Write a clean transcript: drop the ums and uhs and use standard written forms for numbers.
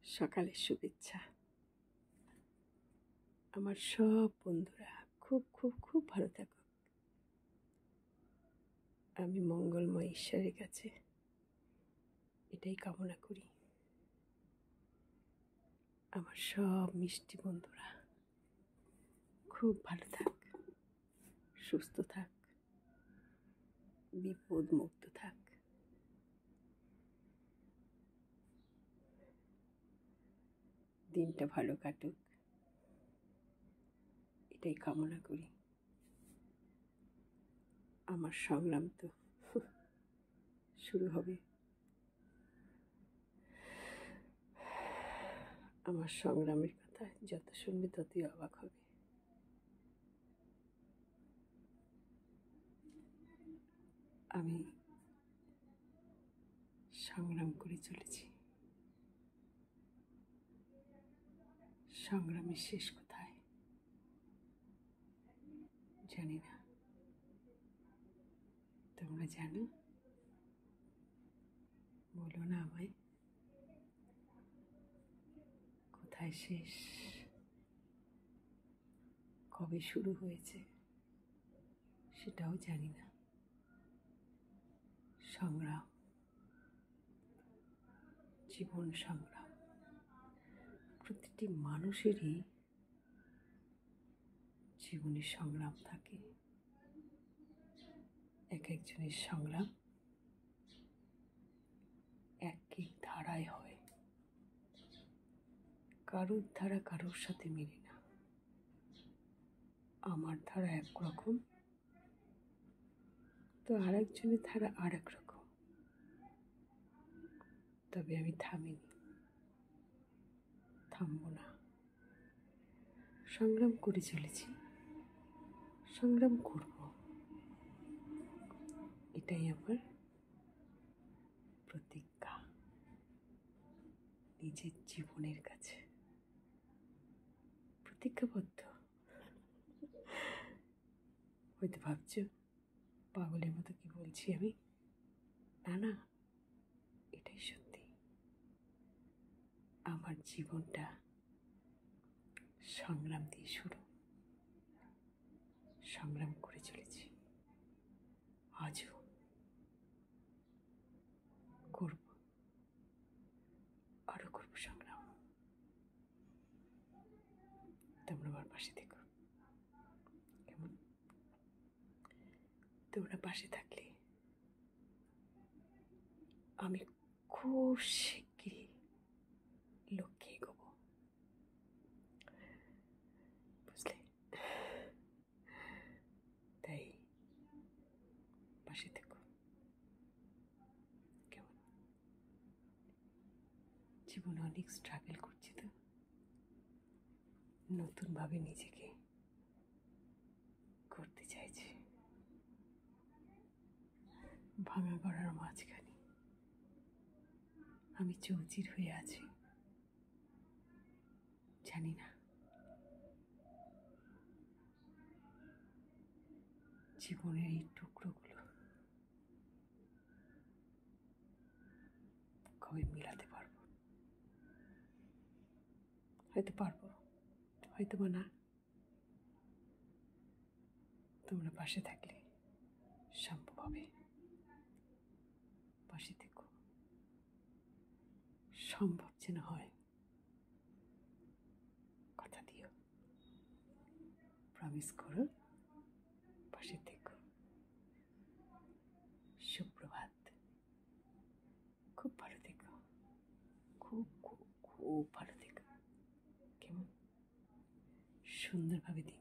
সকালের শুভেচ্ছা আমার সব বন্ধুরা। খুব খুব খুব ভালো থাকুক। আমি মঙ্গলময় ঈশ্বরের কাছে এটাই কামনা করি। আমার সব মিষ্টি বন্ধুরা খুব ভালো থাক, সুস্থ থাক, বিপদ মুক্ত থাক। দিনটা ভালো কাটুক এটাই কামনা করি। আমার সংগ্রাম তো শুরু হবে। আমার সংগ্রামের কথা যত শুনবে ততই অবাক হবে। আমি সংগ্রাম করে চলেছি। সংগ্রামের শেষ কোথায় জানি না। তোমরা জানো? বলো না আমায়, কোথায় শেষ, কবে শুরু হয়েছে সেটাও জানি না। সংগ্রাম, জীবন সংগ্রাম। প্রতিটি মানুষেরই জীবনে সংগ্রাম থাকে। এক একজনের সংগ্রাম এক এক ধারায় হয়। কারোর ধারা কারোর সাথে মেলে না। আমার ধারা একরকম, তো আর একজনের ধারা আর এক রকম। তবে আমি থামিনি, থামব না। সংগ্রাম করে চলেছি, সংগ্রাম করব, এটাই আমার প্রতিজ্ঞা নিজের জীবনের কাছে। প্রতিজ্ঞাবদ্ধ। হয়তো ভাবছ পাগলের মতো কি বলছি আমি। না না, এটাই সত্যি। আমার জীবনটা সংগ্রাম দিয়ে শুরু। সংগ্রাম করে চলেছি, আজও করব, আরও করব সংগ্রাম। তোমরা আমার পাশে থেকো কেমন? তোমরা পাশে থাকলে আমি খুব শিগগিরই লক্ষ্যে এগোবো, বুঝলে? তাই পাশে থেকো কেমন? জীবনে অনেক স্ট্রাগল করছি তো, নতুনভাবে নিজেকে করতে চাইছি। ভাঙা গড়ার মাঝখানে আমি চৌচির হয়ে আছি। জানি না জীবনের এই টুকরোগুলো কবে মিলাতে পারবো। হয়তো পারবো, হয়তো বা না। তোমরা পাশে থাকলে সম্ভব হবে। পাশে থেকো, সম্ভব যেন হয়। কথা দিও, প্রমিস করো, পাশে থেকো। সুপ্রভাত। খুব ভালো থেকো, খুব খুব খুব ভালো থেকো কেমন? সুন্দরভাবে দিন